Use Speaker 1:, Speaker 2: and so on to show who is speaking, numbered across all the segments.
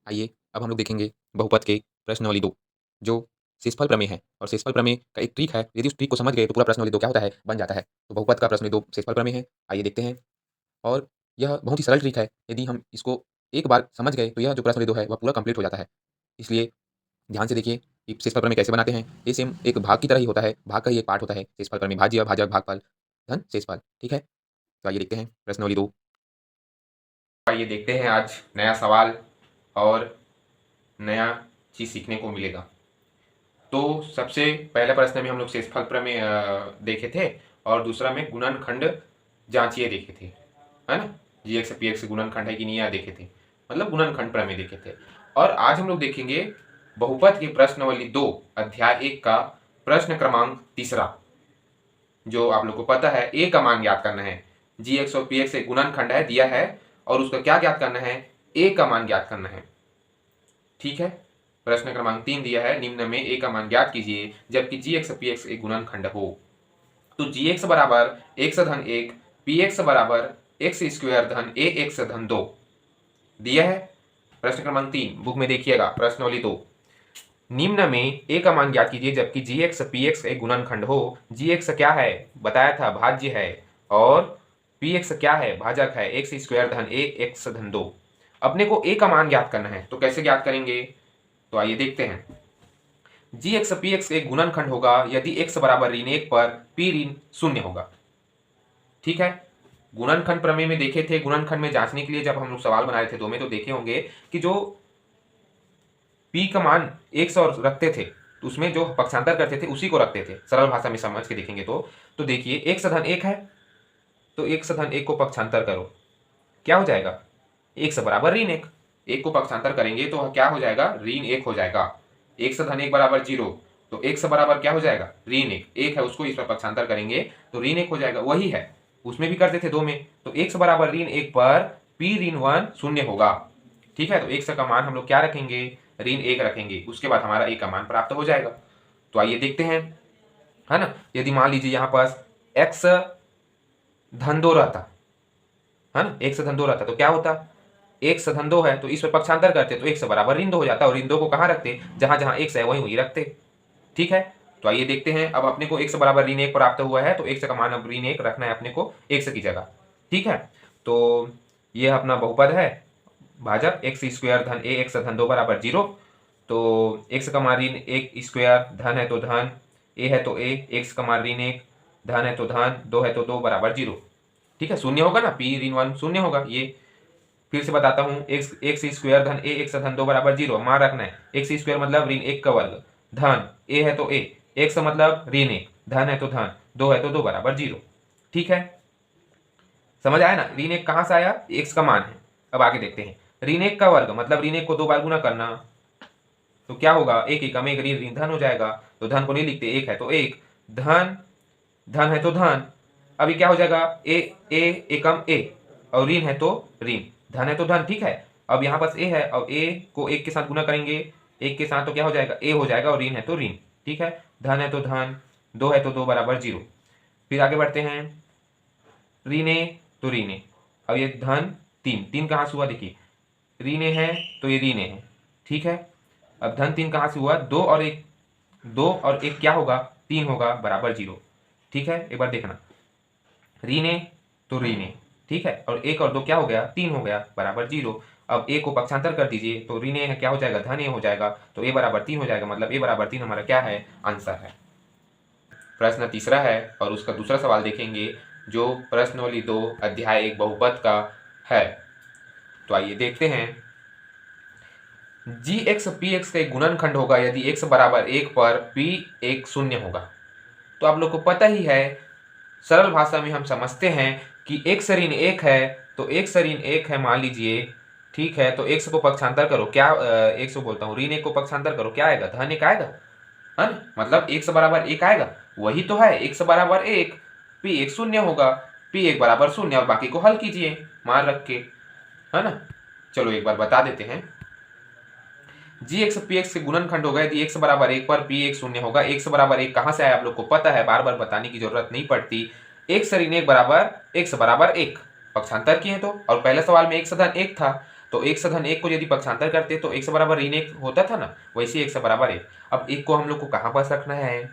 Speaker 1: आइए अब हम लोग देखेंगे बहुपद के प्रश्नावली 2 जो शेषफल प्रमेय है और शेषफल प्रमेय का एक ट्रिक है। यदि उस ट्रिक को समझ गए तो पूरा प्रश्नावली 2 क्या होता है बन जाता है। तो बहुपद का प्रश्नावली 2 शेषफल प्रमेय है। आइए देखते हैं और यह बहुत ही सरल ट्रिक है। यदि हम इसको एक बार समझ गए तो यह जो प्रश्नावली 2 है वह पूरा कंप्लीट हो जाता है। इसलिए ध्यान से देखिए कि शेषफल प्रमेय कैसे बनाते हैं। ये सेम एक भाग की तरह ही होता है। भाग का ही एक पार्ट होता है शेषफल प्रमेय। भाज्य, भाजक, भागफल, धन, शेषफल। ठीक है? तो आइए देखते हैं प्रश्नावली 2।
Speaker 2: आइए देखते हैं आज नया सवाल और नया चीज़ सीखने को मिलेगा। तो सबसे पहले प्रश्न में हम लोग शेषफल प्रमेय देखे थे और दूसरा में गुणनखंड जांचिए देखे थे, है ना। जी एक्स पी एक्स गुणनखंड है कि नहीं यह देखे थे, मतलब गुणनखंड प्रमेय देखे थे। और आज हम लोग देखेंगे बहुपद की प्रश्नावली 2 अध्याय 1 का प्रश्न क्रमांक 3, जो आप लोग को पता है ए का मान ज्ञात करना है। जी एक्स और पी एक्स एक गुणनखंड है दिया है और उसका क्या ज्ञात करना है, ए का मान ज्ञात करना है। ठीक है, प्रश्न क्रमांक 3 दिया है, निम्न में ए का मान ज्ञात कीजिए जबकि जी एक्स पी एक्स एक गुणनखंड हो। तो जी एक्स बराबर एक्स धन 1, पी एक्स बराबर एक्स स्क्वायर धन ए एक्स धन 2 दिया है। प्रश्न क्रमांक 3 बुक में देखिएगा प्रश्नावली 2, निम्न में ए का मान ज्ञात कीजिए जबकि जी एक्स पी एक्स एक गुणनखंड हो। जी एक्स क्या है बताया था, भाज्य है, और पी एक्स क्या है, भाजक है, एक्स स्क्वायर धन ए एक्स धन 2। अपने को ए का मान ज्ञात करना है तो कैसे ज्ञात करेंगे, तो आइए देखते हैं। जी एक्स पी एक्स एक गुणनखंड होगा यदि एक्स बराबर ऋण 1 पर पी ऋण 0 होगा। ठीक है, गुणनखंड प्रमेय में देखे थे, गुणनखंड में जांचने के लिए जब हम लोग सवाल बना रहे थे 2 में, तो देखे होंगे कि जो पी का मान 100 रखते थे तो उसमें जो पक्षांतर करते थे उसी को रखते थे। सरल भाषा में समझ के देखेंगे तो देखिए एक्स धन 1 है तो एक्स धन 1 को पक्षांतर करो, क्या हो जाएगा, एक्स बराबर ऋण 1। एक को पक्षांतर करेंगे तो क्या हो जाएगा, ऋण 1 हो जाएगा। एक्स धन 1 बराबर 0 तो एक्स बराबर क्या हो जाएगा, ऋण 1। एक है उसको इस पर पक्षांतर करेंगे तो ऋण 1 हो जाएगा, वही है उसमें भी करते थे 2 में। तो एक्स बराबर ऋण 1 पर पी ऋण 1 0 होगा। ठीक है, तो एक्स का मान हम लोग क्या रखेंगे, ऋण 1 रखेंगे, उसके बाद हमारा ए का मान प्राप्त हो जाएगा। तो आइए देखते हैं, है ना। यदि मान लीजिए यहाँ पास एक्स धन 2 रहता, है ना, एक्स धन 2 रहता तो क्या होता, एक्स धन 2 है तो इस पर पक्षांतर करते तो एक्स बराबर ऋण 2 हो जाता और ऋण 2 को कहाँ रखते, जहां जहां एक्स है वहीं वहीं रखते। ठीक है, तो आइए देखते हैं। अब अपने को एक्स बराबर ऋण 1 प्राप्त हुआ है तो एक्स का मान अब ऋण 1 रखना है अपने को एक्स की जगह। ठीक है, तो ये अपना बहुपद है भाजक एक्स स्क्वायर धन ए एक्स धन 2 बराबर 0। तो एक्स का मान ऋण 1 स्क्वायर, धन है तो धन, ए है तो ए, एक्स का मान ऋण 1, धन है तो धन, 2 है तो 2 बराबर 0। ठीक है, शून्य होगा ना, पी ऋण 1 शून्य होगा। ये फिर से बताता हूँ, एक्स एक्स स्क्वायर धन ए एक्स धन 2 बराबर 0, मान रखना है। एक्स स्क्वायर मतलब ऋण 1 का वर्ग, धन ए है तो ए, एक्स मतलब ऋण 1, धन है तो धन, 2 है तो 2 बराबर 0। ठीक है, समझ आया ना, ऋण 1 कहाँ से आया, एक्स का मान है। अब आगे देखते हैं, ऋण 1 का वर्ग मतलब ऋण 1 को 2 बार गुना करना, तो क्या होगा, एक एकम एक ऋण ऋण धन हो जाएगा। तो धन को नहीं लिखते, एक है तो एक, धन धन है तो धन, अभी क्या हो जाएगा, ए ए एकम ए और ऋण है तो ऋण, धन है तो धन। ठीक है, अब यहाँ पास ए है और ए को एक के साथ गुना करेंगे, एक के साथ तो क्या हो जाएगा, ए हो जाएगा और ऋण है तो ऋण। ठीक है, धन है तो धन, 2 है तो 2 बराबर 0। फिर आगे बढ़ते हैं, ऋण तो ऋण, अब ये धन 3, 3 कहाँ से हुआ देखिए, ऋण है तो ये ऋण है। ठीक है, अब धन 3 कहाँ से हुआ, 2 और 1, 2 और 1 क्या होगा, 3 होगा बराबर 0। ठीक है, एक बार देखना, ऋण तो ऋण, ठीक है, और 1 और 2 क्या हो गया, 3 हो गया बराबर 0। अब ए को पक्षांतर कर दीजिए तो ऋण है क्या हो जाएगा, धन ए हो जाएगा, तो ए बराबर 3 हो जाएगा, मतलब ए बराबर 3 हमारा क्या है, आंसर है। प्रश्न तीसरा है और उसका दूसरा सवाल देखेंगे जो प्रश्नावली 2 अध्याय 1 बहुपद का है। तो आइए देखते हैं, जी एक्स पी एक्स का एक गुणनखंड होगा यदि एक्स बराबर 1 पर पी एक 0 होगा। तो आप लोग को पता ही है, सरल भाषा में हम समझते हैं कि एक्स ऋण 1 है तो एक्स ऋण 1 है मान लीजिए। ठीक है, तो एक्स को पक्षांतर करो, क्या एक्स को बोलता हूँ, ऋण 1 को पक्षांतर करो, क्या आएगा, धन 1 आएगा, है ना, मतलब एक्स बराबर 1 आएगा। वही तो है, एक्स बराबर 1, पी एक 0 होगा, पी एक बराबर 0 और बाकी को हल कीजिए मान रख के, है ना। चलो एक बार बता देते हैं, जी एक्स पी एक्स के गुणनखंड होगा यदि एक्स बराबर 1 पर पी एक 0 होगा। एक्स बराबर 1 कहाँ से आया आप लोग को पता है, बार बार बताने की जरूरत नहीं पड़ती। एक्स ऋण 1 बराबर एक्स बराबर 1 पक्षांतर किए तो, और पहले सवाल में एक्स धन 1 था तो 1 से धन 1 को यदि पक्षांतर करते तो 1 से बराबर ऋण 1 होता था ना, वैसे 1 से बराबर 1। अब 1 को हम लोग को कहाँ पास रखना है,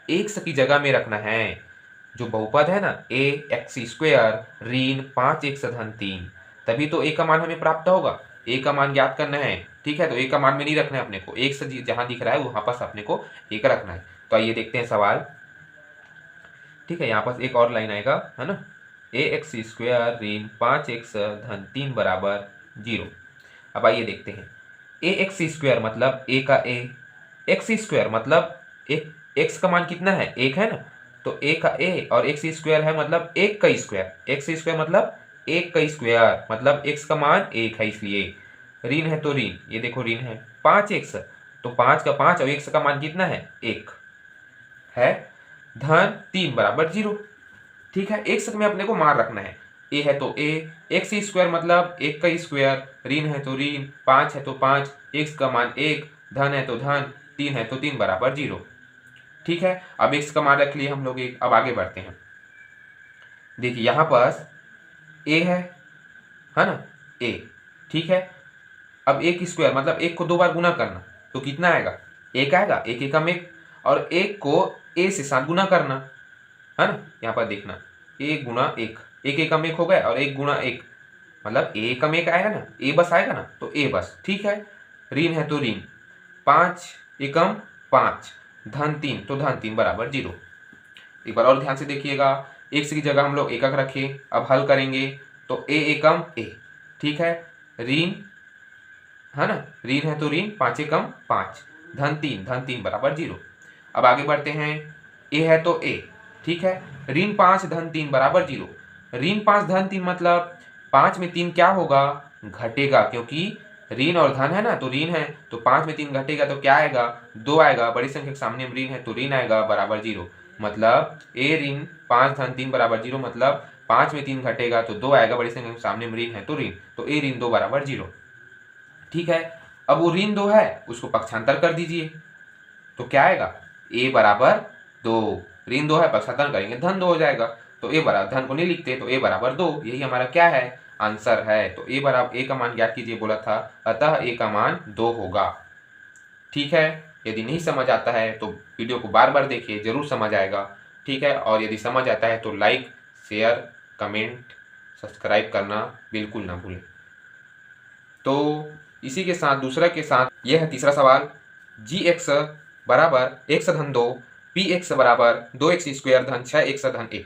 Speaker 2: x की जगह में रखना है। जो बहुपद है ना ax² ऋण 5x धन 3, तभी तो a का मान हमें प्राप्त होगा। a का मान ज्ञात करना है, ठीक है। तो a का मान में नहीं रखना है अपने को, x जहां दिख रहा है वहां पास अपने को a का रखना है। तो आइए देखते हैं सवाल, ठीक है। यहाँ पास एक और लाइन आएगा, है ना, ax² ऋण 5x धन 3 बराबर 0। अब आइए देखते हैं, ax² मतलब a का a, x² मतलब x का मान कितना है, 1 है ना, तो a का a और x² है मतलब 1 का स्क्वायर, x² मतलब 1 का स्क्वायर, मतलब x का मान 1 है, इसलिए ऋण है तो ऋण, ये देखो ऋण है 5x, तो 5 का 5 और x का मान कितना है, 1 है, धन 3 बराबर 0, ठीक है। x में अपने को मान रखना है, a है तो a, x² मतलब 1 का स्क्वायर, ऋण है तो ऋण, 5 है तो 5, x का मान 1, धन है तो धन, 3 है तो 3 बराबर 0, ठीक है। अब x का मान रख लिए हम लोग 1। अब आगे बढ़ते हैं, देखिए यहाँ पास a है ना, a, ठीक है। अब 1 स्क्वायर मतलब 1 को 2 बार गुना करना, तो कितना आएगा, 1 आएगा, 1 एकम 1, और 1 को a से साथ गुना करना, है ना। यहाँ पर देखना 1 गुना 1, 1 एकम 1 हो गया, और 1 गुना 1 मतलब a एकम 1 आएगा ना, a बस आएगा ना, तो a बस, ठीक है। ऋण है तो ऋण 5 एकम 5, धन 3, तो धन 3 बराबर 0। एक बार और ध्यान से देखिएगा, x की जगह हम लोग एकक रखे, अब हल करेंगे तो a एकम a, ठीक है। ऋण है ना, ऋण है तो ऋण 5 एकम 5, धन 3 बराबर 0। अब आगे बढ़ते हैं, a है तो a, ठीक है, ऋण 5 धन 3 बराबर 0। ऋण 5 धन 3 मतलब 5 में 3 क्या होगा, घटेगा, क्योंकि ऋण और धन है ना, तो ऋण है तो 5 में 3 घटेगा तो क्या आएगा, 2 आएगा, बड़ी संख्या के सामने ऋण है तो ऋण आएगा, बराबर 0। मतलब a ऋण 5 धन 3 बराबर 0, मतलब 5 में 3 घटेगा तो 2 आएगा, बड़ी संख्या के सामने ऋण है तो ऋण, तो a ऋण 2 बराबर 0, ठीक है। अब वो ऋण 2 है उसको पक्षांतर कर दीजिए, तो क्या आएगा, a बराबर 2, ऋण 2 है पक्षांतर करेंगे धन 2 हो जाएगा, तो a बराबर, धन को नहीं लिखते तो a बराबर 2, यही हमारा क्या है, आंसर है। तो a बराबर, a का मान ज्ञात कीजिए बोला था, अतः a का मान 2 होगा, ठीक है। यदि नहीं समझ आता है तो वीडियो को बार बार देखिए, जरूर समझ आएगा, ठीक है। और यदि समझ आता है तो लाइक, शेयर, कमेंट, सब्सक्राइब करना बिल्कुल ना भूलें। तो इसी के साथ दूसरा के साथ यह है तीसरा सवाल, gx बराबर x धन 2, px बराबर 2x² धन 6x धन 1,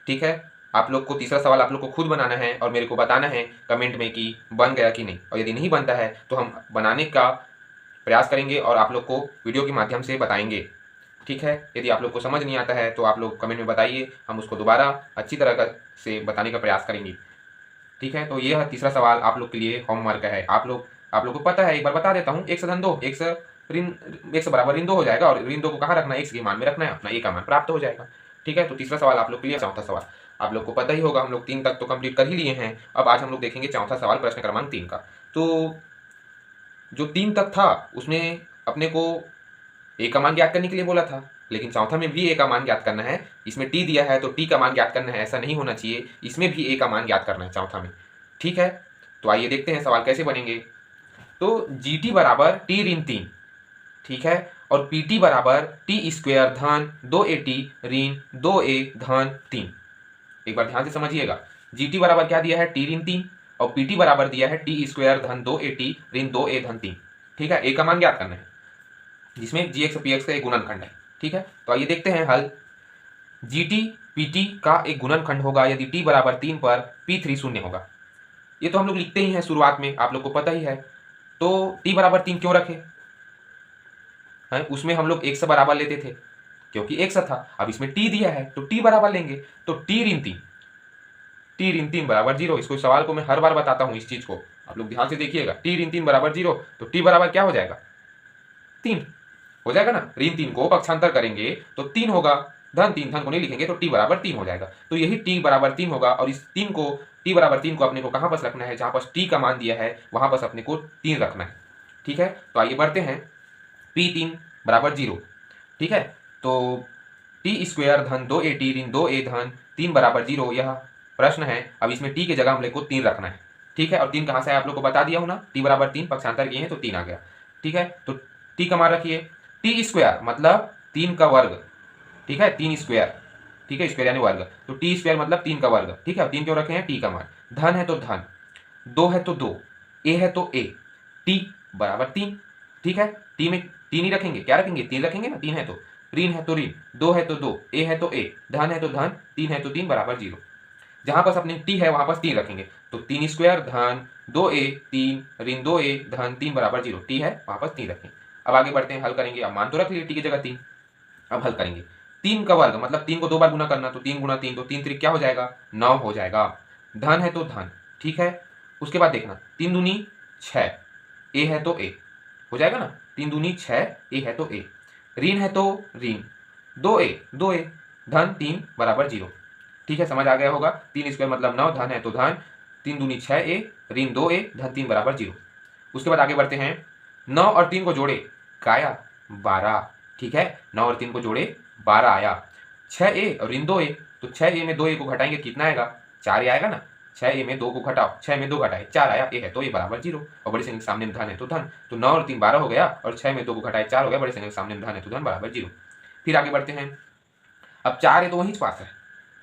Speaker 2: ठीक है। आप लोग को तीसरा सवाल आप लोग को खुद बनाना है और मेरे को बताना है कमेंट में कि बन गया कि नहीं, और यदि नहीं बनता है तो हम बनाने का प्रयास करेंगे और आप लोग को वीडियो के माध्यम से बताएंगे, ठीक है। यदि आप लोग को समझ नहीं आता है तो आप लोग कमेंट में बताइए, हम उसको दोबारा अच्छी तरह से बताने का प्रयास करेंगे, ठीक है। तो यह तीसरा सवाल आप लोग के लिए होमवर्क है। आप लोग को पता है, एक बार बता देता हूँ, x धन 2, x बराबर ऋण 2 हो जाएगा, और ऋण 2 को कहाँ रखना है, x के मान में रखना है, अपना a का मान प्राप्त हो जाएगा, ठीक है। तो तीसरा सवाल आप लोग के लिए। चौथा सवाल आप लोग को पता ही होगा, हम लोग 3 तक तो कंप्लीट कर ही लिए हैं। अब आज हम लोग देखेंगे चौथा सवाल, प्रश्न क्रमांक 3 का। तो जो 3 तक था उसमें अपने को a का मान ज्ञात करने के लिए बोला था, लेकिन चौथा में भी a का मान ज्ञात करना है। इसमें t दिया है तो t का मान ज्ञात करना है, ऐसा नहीं होना चाहिए, इसमें भी a का मान ज्ञात करना है चौथा में, ठीक है। तो आइए देखते हैं सवाल कैसे बनेंगे। तो gt बराबर t ऋण 3, ठीक है, और pt बराबर t² धन 2at ऋण 2a धन 3। एक बार ध्यान से समझिएगा, gt बराबर क्या दिया है, t ऋण 3, और pt बराबर दिया है t² धन 2at ऋण 2a धन 3, ठीक है। a का मान ज्ञात करना है, जिसमें gx और px का एक गुणनखंड है, ठीक है। तो आइए देखते हैं हल। gt pt का एक गुणनखंड होगा यदि t बराबर 3 पर p3 शून्य होगा। ये तो हम लोग लिखते ही हैं शुरुआत में, आप लोग को पता ही है। तो t बराबर 3 क्यों रखे हैं, उसमें हम लोग 1 से बराबर लेते थे क्योंकि 1 था। अब इसमें t दिया है तो t बराबर लेंगे, तो t ऋण 3 बराबर 0। इसको सवाल को मैं हर बार बताता हूँ, इस चीज को आप लोग ध्यान से देखिएगा, t ऋण 3 बराबर 0, तो t बराबर क्या हो जाएगा, 3 हो जाएगा ना। ऋण 3 को पक्षांतर करेंगे तो 3 होगा, धन 3, धन को नहीं लिखेंगे तो t बराबर 3 हो जाएगा। तो यही t बराबर 3 होगा, और इस 3 को, t बराबर 3 को अपने को कहाँ पास रखना है, जहाँ पास t का मान दिया है वहाँ पास अपने को 3 रखना है, ठीक है। तो आइए बढ़ते हैं, p3 बराबर 0, ठीक है। तो t² धन 2at ऋण 2a धन 3 बराबर 0, यह प्रश्न है। अब इसमें t की जगह हम लोग को 3 रखना है, ठीक है, और 3 कहाँ से आया आप लोग को बता दिया हूँ ना, टी बराबर 3 पक्षांतर किए हैं तो 3 आ गया। ठीक है, तो टी का मान रखिए, टी स्क्वायर मतलब 3 का वर्ग। ठीक है, 3 स्क्वायर, ठीक है, स्क्वायर यानी वर्ग, तो टी स्क्वायर मतलब 3 का वर्ग। ठीक है, 3 क्यों रखे हैं, टी का मान, धन है तो धन, 2 है तो 2, ए है तो ए, टी बराबर 3। ठीक है, टी में 3 ही रखेंगे, क्या रखेंगे, 3 रखेंगे ना, 3 है तो, ऋण है तो ऋण, 2 है तो 2, ए है तो ए, धन है तो धन, 3 है तो 3 बराबर 0। जहां पास अपने टी है वहां पास 3 रखेंगे, तो 3 स्क्वायर धन 2a 3 ऋण 2a धन 3 बराबर 0, टी है वहां पास 3 रखें। अब आगे बढ़ते हैं, हल करेंगे। अब मान तो रख लिए टी की जगह 3, अब हल करेंगे। 3 का वर्ग मतलब 3 को 2 बार गुना करना, तो 3 गुना 3, तो 3 त्रिक क्या हो जाएगा, 9 हो जाएगा। धन है तो धन, ठीक है, उसके बाद देखना 3 दूनी 6, ए है तो ए, हो जाएगा ना, 3 दूनी 6, ए है तो ए, ऋण है तो ऋण, 2a धन 3 बराबर 0। ठीक है, समझ आ गया होगा। 3 स्क्वायर मतलब 9, धन है तो धन, 3 दूनी 6a ऋण 2a धन 3 बराबर 0। उसके बाद आगे बढ़ते हैं, 9 और 3 को जोड़े, क्या आया, 12। ठीक है, 9 और 3 को जोड़े 12 आया। 6a और ऋण 2a, तो 6a में 2a को घटाएंगे कितना आएगा, 4 आएगा ना, 6a में 2 को घटाओ, 6 में 2 घटाए 4 आया, ए है तो ए बराबर 0, और बड़े संख्या के सामने में धन है तो धन, तो 9 और 3 12 हो गया, और 6 में 2 को घटाए 4 हो गया, बड़े संख्या के सामने में धन है तो धन बराबर 0। फिर आगे बढ़ते हैं, अब 4 है तो वहीं पास है,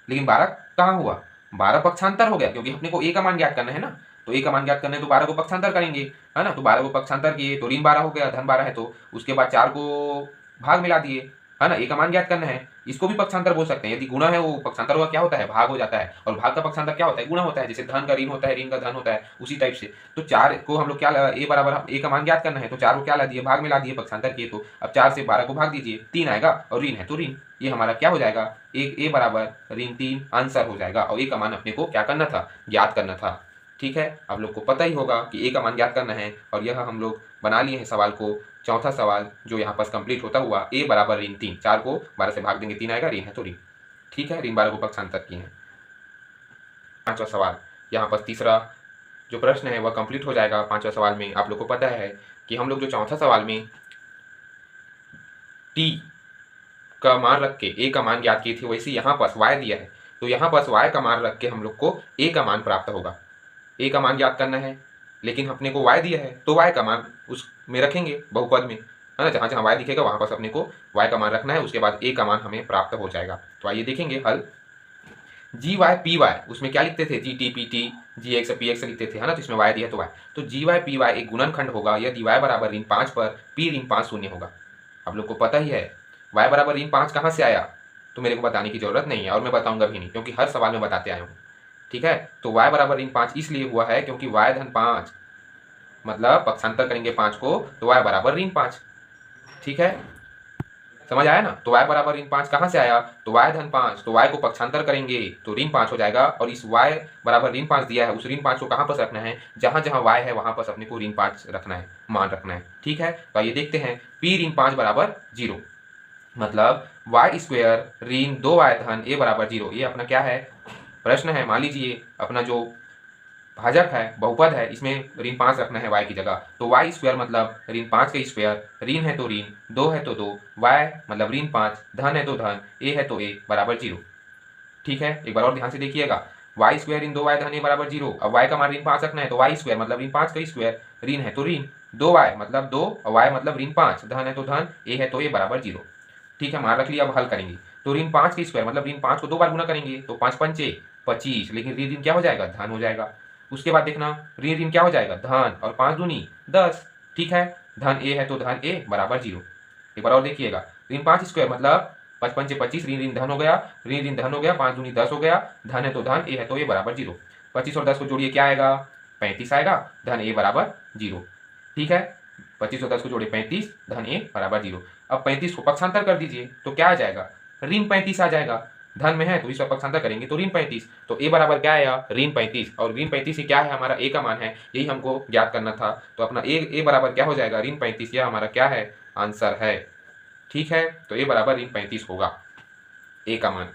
Speaker 2: लेकिन 12 कहाँ हुआ, 12 पक्षांतर हो गया, क्योंकि अपने को ए का मान ज्ञात करना है ना, तो ए का मान ज्ञात करना है तो 12 को पक्षांतर करेंगे, है ना, तो 12 को पक्षांतर किए तो ऋण 12 हो गया, धन 12 है तो, उसके बाद 4 को भाग मिला दिए, है ना, ए का मान ज्ञात करना है। इसको भी पक्षांतर बोल सकते हैं, यदि गुणा है वो पक्षांतर हुआ क्या होता है, भाग हो जाता है, और भाग का पक्षांतर क्या होता है, गुणा होता है, जैसे धन का ऋण होता है, ऋण का धन होता है, उसी टाइप से। तो 4 को हम लोग क्या, ए बराबर ए का मान ज्ञात करना है, तो 4 को क्या ला दिए, भाग में ला दिए, पक्षांतर किए, तो अब 4 से 12 को भाग दीजिए, 3 आएगा, और ऋण है तो ऋण, ये हमारा क्या हो जाएगा, ए बराबर ऋण 3 आंसर हो जाएगा, और ए का मान अपने को क्या करना था, ज्ञात करना था। ठीक है, आप लोग को पता ही होगा कि ए का मान ज्ञात करना है, और यह हम लोग बना लिए हैं सवाल को, चौथा सवाल जो यहाँ पास कंप्लीट होता हुआ, ए बराबर ऋण 3, 4 को 12 से भाग देंगे 3 आएगा, ऋण है तो ऋण। ठीक है, ऋण 12 को पक्षांतर किए हैं। पांचवा सवाल, यहाँ पास तीसरा जो प्रश्न है वह कंप्लीट हो जाएगा। पांचवा सवाल में आप लोग को पता है कि हम लोग जो चौथा सवाल में टी का मान रख के ए का मान ज्ञात किए थे, वैसे यहाँ पास वाई दिया है, तो यहाँ पास वाई का मान रख के हम लोग को ए का मान प्राप्त होगा। ए का मान ज्ञात करना है, लेकिन अपने को वाई दिया है तो वाई का मान उसमें रखेंगे बहुपद में, है ना, जहाँ जहाँ वाई दिखेगा वहाँ पास अपने को वाई का मान रखना है, उसके बाद ए का मान हमें प्राप्त हो जाएगा। तो आइए देखेंगे हल। जी वाई पी वाई, उसमें क्या लिखते थे, G T P T G x P x लिखते थे, है ना, तो इसमें वाई दिया तो वाई, तो जी वाई पी वाई एक गुणनखंड होगा यदि वाई बराबर ऋण 5 पर पी ऋण 5 शून्य होगा। आप लोग को पता ही है वाई बराबर ऋण 5 कहाँ से आया, तो मेरे को बताने की जरूरत नहीं है, और मैं बताऊंगा भी नहीं, क्योंकि हर सवाल में बताते आया हूँ। ठीक है, तो y बराबर ऋण 5 इसलिए हुआ है क्योंकि y धन 5, मतलब पक्षांतर करेंगे 5 को तो y बराबर ऋण 5। ठीक है, समझ आया ना, तो y बराबर ऋण 5 कहाँ से आया, तो y धन 5, तो y को पक्षांतर करेंगे तो ऋण 5 हो जाएगा, और इस y बराबर ऋण 5 दिया है, उस ऋण 5 को कहाँ पर रखना है, जहाँ जहाँ y है वहाँ पर अपने को ऋण 5 रखना है, मान रखना है। ठीक है, तो ये देखते हैं, p ऋण 5 बराबर 0, मतलब वाई स्क्वायर ऋण 2y धन a बराबर 0, ये अपना क्या है, प्रश्न है। मान लीजिए अपना जो भाजक है, बहुपद है, इसमें ऋण 5 रखना है y की जगह, तो वाई स्क्वायर मतलब ऋण 5 का स्क्वायर, ऋण है तो ऋण, 2 है तो 2, y मतलब ऋण 5, धन है तो धन, a है तो a बराबर 0। ठीक है, एक बार और ध्यान से देखिएगा, वाई स्क्वायर ऋण 2y धन a बराबर 0, अब y का मान ऋण 5 रखना है, तो वाई स्क्वायर मतलब ऋण 5 का स्क्वायर, ऋण है तो ऋण, 2y मतलब 2, और y मतलब ऋण 5, धन है तो धन, a है तो a बराबर 0। ठीक है, मान रख लिया। अब हल करेंगे, तो ऋण 5 का स्क्वायर मतलब ऋण 5 को 2 बार गुना करेंगे, तो 5 पंचे 25, लेकिन ऋण ऋण क्या हो जाएगा, धन हो जाएगा। उसके बाद देखना ऋण ऋण क्या हो जाएगा, धन, और 5 दूनी 10। ठीक है, धन a है तो धन a बराबर 0। एक बार और देखिएगा, ऋण 5 स्क्वायर मतलब 5 पंचे 25, ऋण ऋण धन हो गया, ऋण ऋण धन हो गया, 5 दूनी 10 हो गया, धन है तो धन, a है तो a बराबर 0। 25 और 10 को जोड़िए क्या आएगा, 35 आएगा, धन a बराबर 0। ठीक है, 25 और 10 को जोड़े 35, धन a बराबर 0। अब 35 को पक्षांतर कर दीजिए तो क्या आ जाएगा, ऋण 35 आ जाएगा, धन में है तो इसका पक्षांतर करेंगे तो ऋण 35, तो a बराबर क्या आया, ऋण 35, और ऋण 35 ही क्या है, हमारा a का मान है, यही हमको ज्ञात करना था, तो अपना a बराबर क्या हो जाएगा, ऋण 35, यह हमारा क्या है, आंसर है। ठीक है, तो a बराबर ऋण 35 होगा, a का मान।